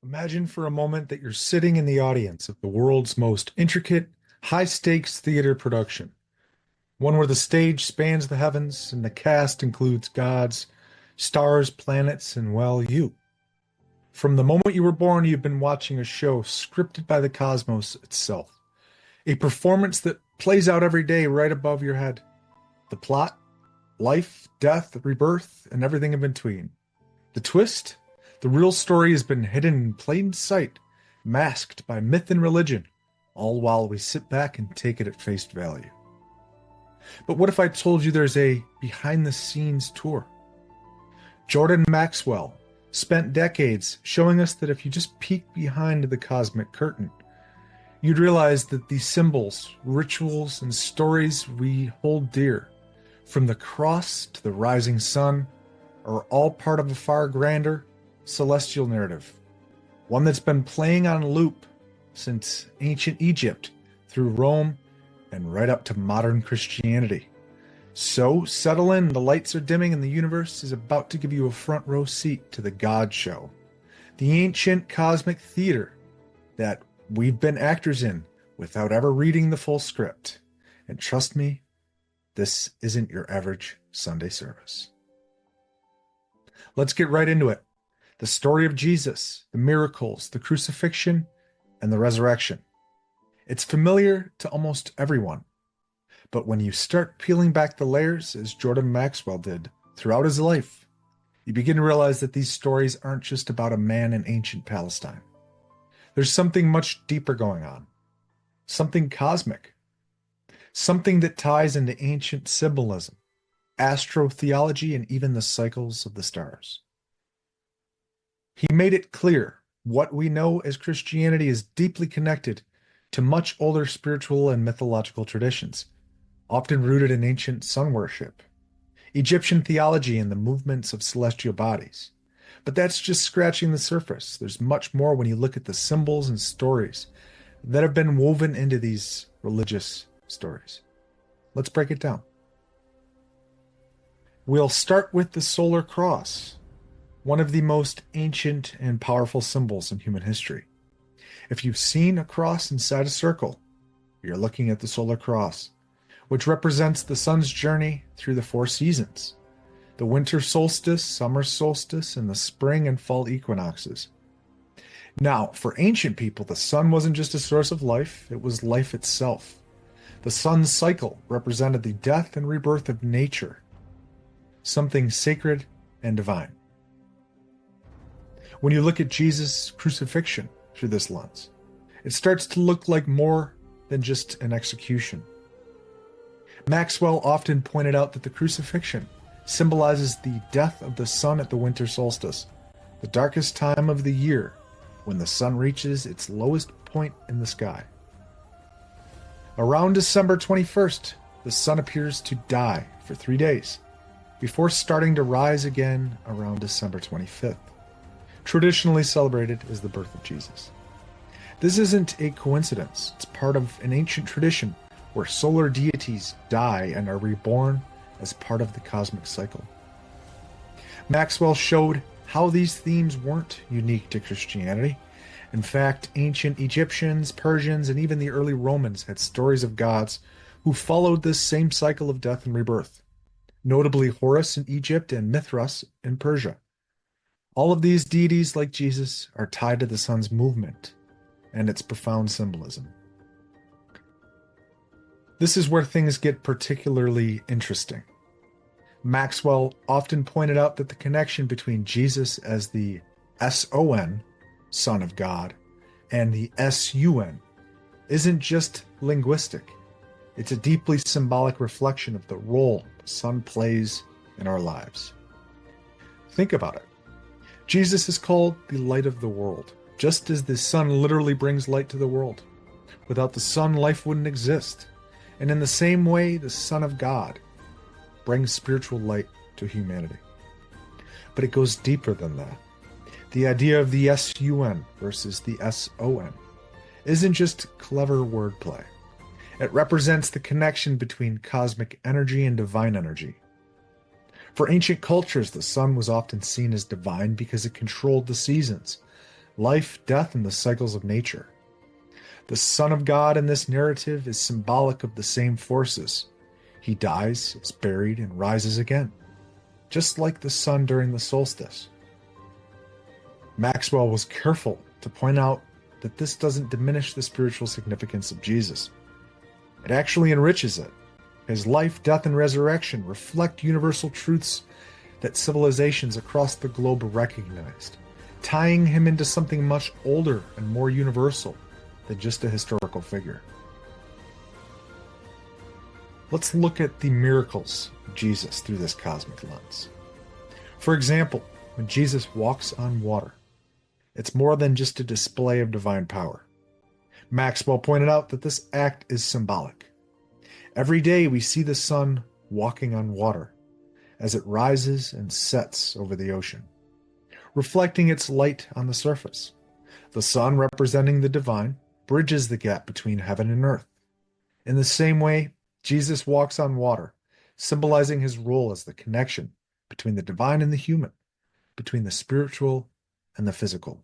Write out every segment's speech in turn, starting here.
Imagine for a moment that you're sitting in the audience of the world's most intricate, high-stakes theater production, one where the stage spans the heavens and the cast includes gods, stars, planets, and, well, you. From the moment you were born, you've been watching a show scripted by the cosmos itself, a performance that plays out every day right above your head. The plot, life, death, rebirth, and everything in between. The twist? The real story has been hidden in plain sight, masked by myth and religion, all while we sit back and take it at face value. But what if I told you there's a behind-the-scenes tour? Jordan Maxwell spent decades showing us that if you just peek behind the cosmic curtain, you'd realize that these symbols, rituals, and stories we hold dear, from the cross to the rising sun, are all part of a far grander, celestial narrative, one that's been playing on loop since ancient Egypt, through Rome, and right up to modern Christianity. So settle in, the lights are dimming and the universe is about to give you a front row seat to the God Show, the ancient cosmic theater that we've been actors in without ever reading the full script. And trust me, this isn't your average Sunday service. Let's get right into it. The story of Jesus, the miracles, the crucifixion, and the resurrection. It's familiar to almost everyone. But when you start peeling back the layers, as Jordan Maxwell did throughout his life, you begin to realize that these stories aren't just about a man in ancient Palestine. There's something much deeper going on. Something cosmic. Something that ties into ancient symbolism, astro-theology, and even the cycles of the stars. He made it clear what we know as Christianity is deeply connected to much older spiritual and mythological traditions, often rooted in ancient sun worship, Egyptian theology, and the movements of celestial bodies. But that's just scratching the surface. There's much more when you look at the symbols and stories that have been woven into these religious stories. Let's break it down. We'll start with the solar cross, one of the most ancient and powerful symbols in human history. If you've seen a cross inside a circle, you're looking at the solar cross, which represents the sun's journey through the four seasons: the winter solstice, summer solstice, and the spring and fall equinoxes. Now, for ancient people, the sun wasn't just a source of life, it was life itself. The sun's cycle represented the death and rebirth of nature, something sacred and divine. When you look at Jesus' crucifixion through this lens, it starts to look like more than just an execution. Maxwell often pointed out that the crucifixion symbolizes the death of the sun at the winter solstice, the darkest time of the year when the sun reaches its lowest point in the sky. Around December 21st, the sun appears to die for 3 days before starting to rise again around December 25th, traditionally celebrated as the birth of Jesus. This isn't a coincidence. It's part of an ancient tradition where solar deities die and are reborn as part of the cosmic cycle. Maxwell showed how these themes weren't unique to Christianity. In fact, ancient Egyptians, Persians, and even the early Romans had stories of gods who followed this same cycle of death and rebirth, notably Horus in Egypt and Mithras in Persia. All of these deities, like Jesus, are tied to the sun's movement and its profound symbolism. This is where things get particularly interesting. Maxwell often pointed out that the connection between Jesus as the S-O-N, Son of God, and the S-U-N isn't just linguistic. It's a deeply symbolic reflection of the role the sun plays in our lives. Think about it. Jesus is called the light of the world, just as the sun literally brings light to the world. Without the sun, life wouldn't exist. And in the same way, the Son of God brings spiritual light to humanity. But it goes deeper than that. The idea of the S-U-N versus the S-O-N isn't just clever wordplay. It represents the connection between cosmic energy and divine energy. For ancient cultures, the sun was often seen as divine because it controlled the seasons, life, death, and the cycles of nature. The Son of God in this narrative is symbolic of the same forces. He dies, is buried, and rises again, just like the sun during the solstice. Maxwell was careful to point out that this doesn't diminish the spiritual significance of Jesus. It actually enriches it. His life, death, and resurrection reflect universal truths that civilizations across the globe recognized, tying him into something much older and more universal than just a historical figure. Let's look at the miracles of Jesus through this cosmic lens. For example, when Jesus walks on water, it's more than just a display of divine power. Maxwell pointed out that this act is symbolic. Every day we see the sun walking on water as it rises and sets over the ocean, reflecting its light on the surface. The sun, representing the divine, bridges the gap between heaven and earth. In the same way, Jesus walks on water, symbolizing his role as the connection between the divine and the human, between the spiritual and the physical.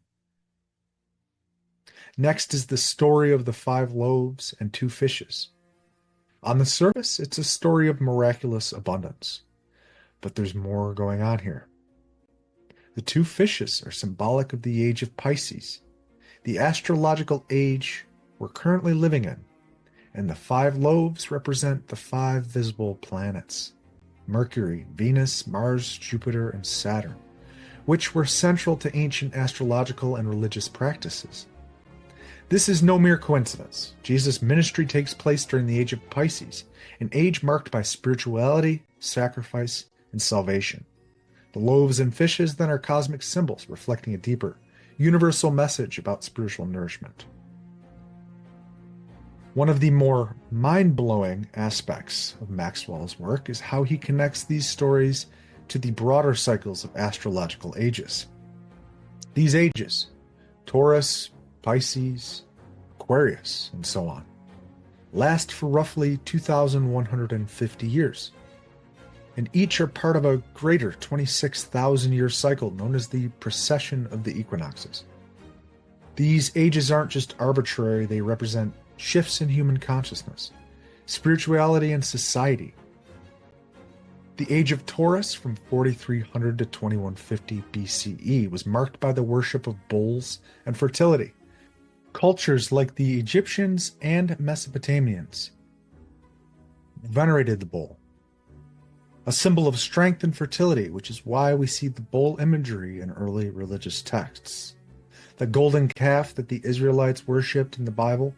Next is the story of the 5 loaves and 2 fishes. On the surface, it's a story of miraculous abundance, but there's more going on here. The 2 fishes are symbolic of the age of Pisces, the astrological age we're currently living in, and the 5 loaves represent the 5 visible planets: Mercury, Venus, Mars, Jupiter, and Saturn, which were central to ancient astrological and religious practices. This is no mere coincidence. Jesus' ministry takes place during the age of Pisces, an age marked by spirituality, sacrifice, and salvation. The loaves and fishes then are cosmic symbols reflecting a deeper, universal message about spiritual nourishment. One of the more mind-blowing aspects of Maxwell's work is how he connects these stories to the broader cycles of astrological ages. These ages, Taurus, Pisces, Aquarius, and so on, last for roughly 2,150 years, and each are part of a greater 26,000-year cycle known as the precession of the equinoxes. These ages aren't just arbitrary, they represent shifts in human consciousness, spirituality, and society. The age of Taurus, from 4300 to 2150 BCE, was marked by the worship of bulls and fertility. Cultures like the Egyptians and Mesopotamians venerated the bull, a symbol of strength and fertility, which is why we see the bull imagery in early religious texts. The golden calf that the Israelites worshipped in the Bible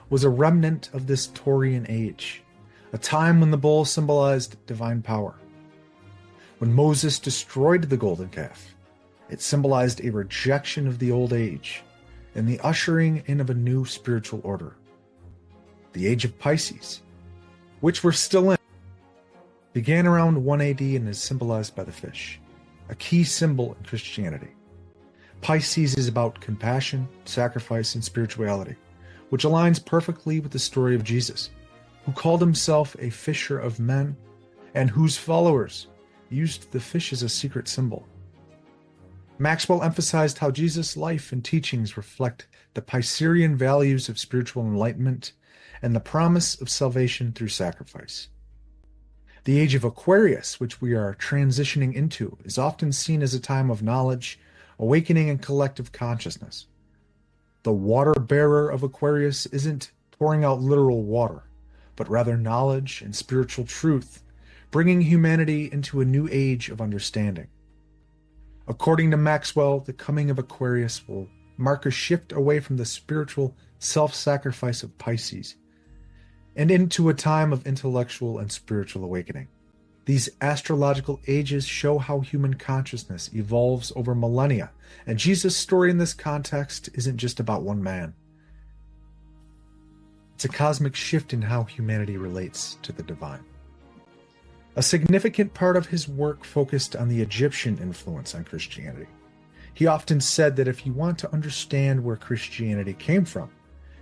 was a remnant of this Taurian age, a time when the bull symbolized divine power. When Moses destroyed the golden calf, it symbolized a rejection of the old age and the ushering in of a new spiritual order. The age of Pisces, which we're still in, began around 1 AD and is symbolized by the fish, a key symbol in Christianity. Pisces is about compassion, sacrifice, and spirituality, which aligns perfectly with the story of Jesus, who called himself a fisher of men and whose followers used the fish as a secret symbol. Maxwell emphasized how Jesus' life and teachings reflect the Piscean values of spiritual enlightenment and the promise of salvation through sacrifice. The age of Aquarius, which we are transitioning into, is often seen as a time of knowledge, awakening, and collective consciousness. The water bearer of Aquarius isn't pouring out literal water, but rather knowledge and spiritual truth, bringing humanity into a new age of understanding. According to Maxwell, the coming of Aquarius will mark a shift away from the spiritual self-sacrifice of Pisces and into a time of intellectual and spiritual awakening. These astrological ages show how human consciousness evolves over millennia, and Jesus' story in this context isn't just about one man. It's a cosmic shift in how humanity relates to the divine. A significant part of his work focused on the Egyptian influence on Christianity. He often said that if you want to understand where Christianity came from,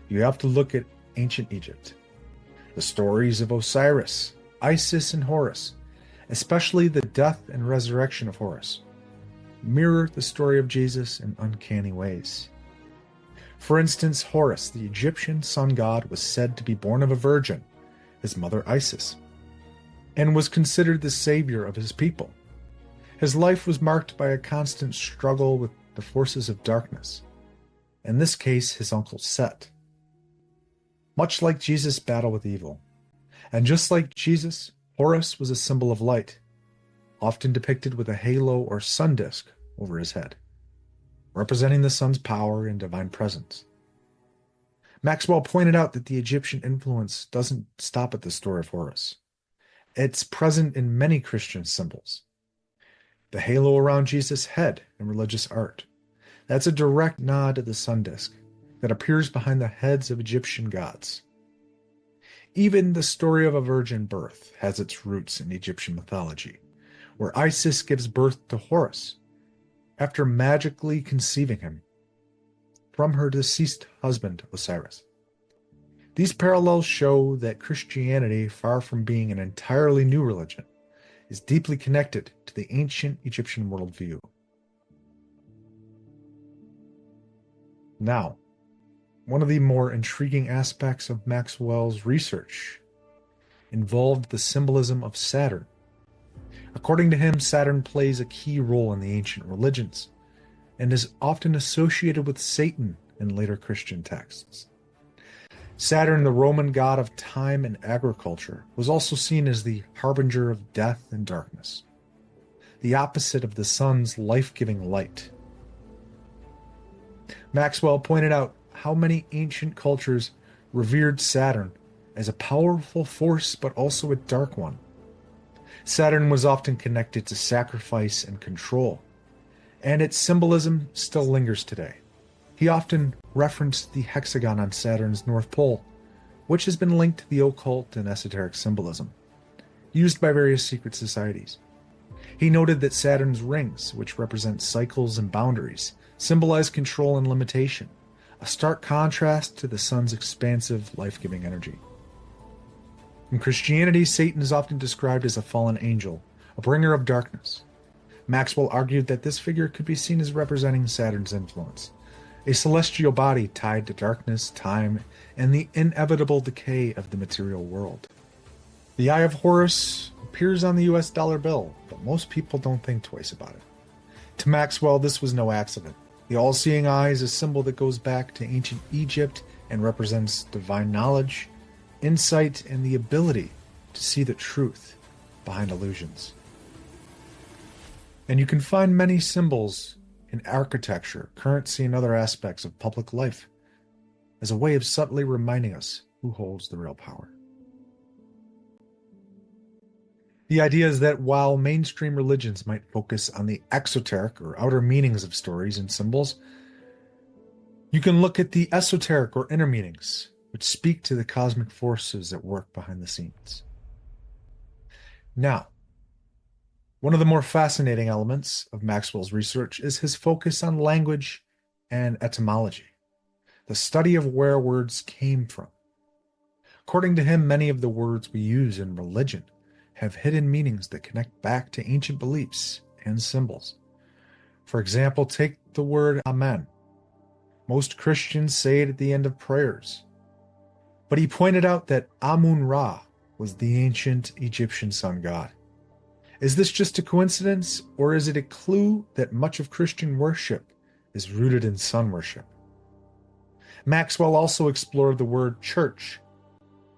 you have to look at ancient Egypt. The stories of Osiris, Isis, and Horus, especially the death and resurrection of Horus, mirror the story of Jesus in uncanny ways. For instance, Horus, the Egyptian sun god, was said to be born of a virgin, his mother Isis, and was considered the savior of his people. His life was marked by a constant struggle with the forces of darkness, in this case his uncle Set. Much like Jesus' battle with evil, and just like Jesus, Horus was a symbol of light, often depicted with a halo or sun disk over his head, representing the sun's power and divine presence. Maxwell pointed out that the Egyptian influence doesn't stop at the story of Horus. It's present in many Christian symbols. The halo around Jesus' head in religious art. That's a direct nod to the sun disk that appears behind the heads of Egyptian gods. Even the story of a virgin birth has its roots in Egyptian mythology, where Isis gives birth to Horus after magically conceiving him from her deceased husband Osiris. These parallels show that Christianity, far from being an entirely new religion, is deeply connected to the ancient Egyptian worldview. Now, one of the more intriguing aspects of Maxwell's research involved the symbolism of Saturn. According to him, Saturn plays a key role in the ancient religions and is often associated with Satan in later Christian texts. Saturn, the Roman god of time and agriculture, was also seen as the harbinger of death and darkness, the opposite of the sun's life-giving light. Maxwell pointed out how many ancient cultures revered Saturn as a powerful force but also a dark one. Saturn was often connected to sacrifice and control, and its symbolism still lingers today. He often referenced the hexagon on Saturn's North Pole, which has been linked to the occult and esoteric symbolism, used by various secret societies. He noted that Saturn's rings, which represent cycles and boundaries, symbolize control and limitation, a stark contrast to the sun's expansive, life-giving energy. In Christianity, Satan is often described as a fallen angel, a bringer of darkness. Maxwell argued that this figure could be seen as representing Saturn's influence, a celestial body tied to darkness, time, and the inevitable decay of the material world. The Eye of Horus appears on the US dollar bill, but most people don't think twice about it. To Maxwell, this was no accident. The all-seeing eye is a symbol that goes back to ancient Egypt and represents divine knowledge, insight, and the ability to see the truth behind illusions. And you can find many symbols in architecture, currency, and other aspects of public life as a way of subtly reminding us who holds the real power. The idea is that while mainstream religions might focus on the exoteric or outer meanings of stories and symbols, you can look at the esoteric or inner meanings, which speak to the cosmic forces at work behind the scenes. Now, one of the more fascinating elements of Maxwell's research is his focus on language and etymology, the study of where words came from. According to him, many of the words we use in religion have hidden meanings that connect back to ancient beliefs and symbols. For example, take the word Amen. Most Christians say it at the end of prayers. But he pointed out that Amun-Ra was the ancient Egyptian sun god. Is this just a coincidence, or is it a clue that much of Christian worship is rooted in sun worship? Maxwell also explored the word church.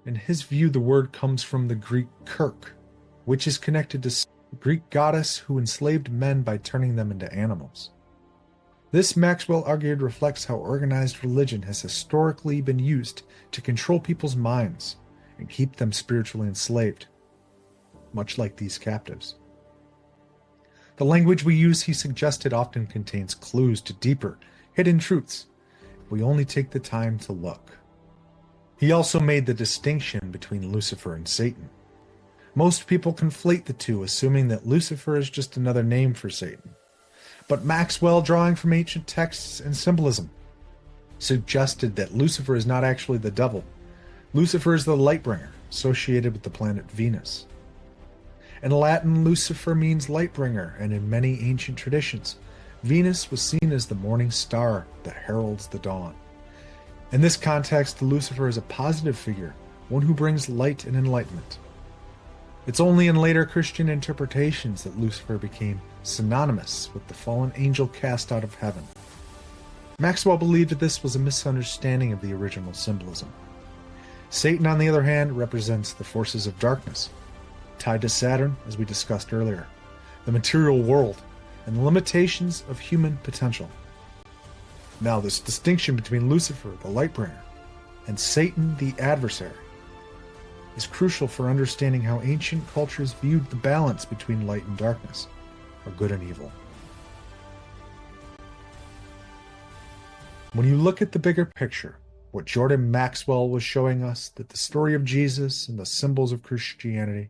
In his view, the word comes from the Greek kirk, which is connected to the Greek goddess who enslaved men by turning them into animals. This, Maxwell argued, reflects how organized religion has historically been used to control people's minds and keep them spiritually enslaved, much like these captives. The language we use, he suggested, often contains clues to deeper, hidden truths, if we only take the time to look. He also made the distinction between Lucifer and Satan. Most people conflate the two, assuming that Lucifer is just another name for Satan. But Maxwell, drawing from ancient texts and symbolism, suggested that Lucifer is not actually the devil. Lucifer is the light bringer, associated with the planet Venus. In Latin, Lucifer means light bringer, and in many ancient traditions, Venus was seen as the morning star that heralds the dawn. In this context, Lucifer is a positive figure, one who brings light and enlightenment. It's only in later Christian interpretations that Lucifer became synonymous with the fallen angel cast out of heaven. Maxwell believed that this was a misunderstanding of the original symbolism. Satan, on the other hand, represents the forces of darkness, tied to Saturn, as we discussed earlier, the material world, and the limitations of human potential. Now, this distinction between Lucifer, the light-bringer, and Satan, the adversary, is crucial for understanding how ancient cultures viewed the balance between light and darkness, or good and evil. When you look at the bigger picture, what Jordan Maxwell was showing us, that the story of Jesus and the symbols of Christianity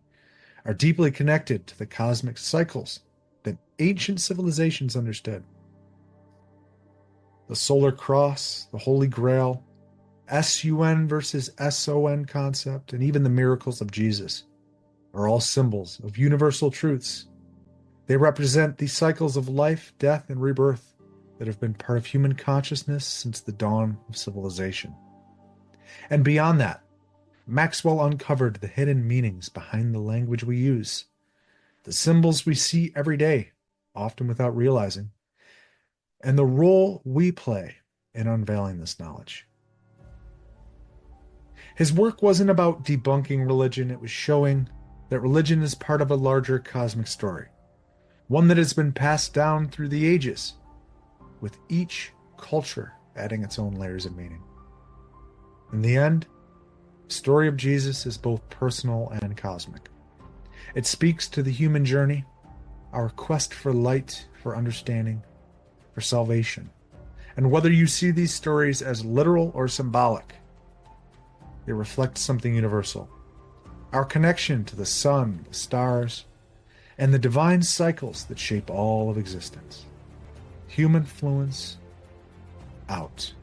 are deeply connected to the cosmic cycles that ancient civilizations understood. The solar cross, the Holy Grail, SUN versus SON concept, and even the miracles of Jesus are all symbols of universal truths. They represent the cycles of life, death, and rebirth that have been part of human consciousness since the dawn of civilization. And beyond that, Maxwell uncovered the hidden meanings behind the language we use, the symbols we see every day, often without realizing, and the role we play in unveiling this knowledge. His work wasn't about debunking religion, it was showing that religion is part of a larger cosmic story, one that has been passed down through the ages, with each culture adding its own layers of meaning. In the end, the story of Jesus is both personal and cosmic. It speaks to the human journey, our quest for light, for understanding, for salvation. And whether you see these stories as literal or symbolic, they reflect something universal. Our connection to the sun, the stars, and the divine cycles that shape all of existence. Humanfluence out.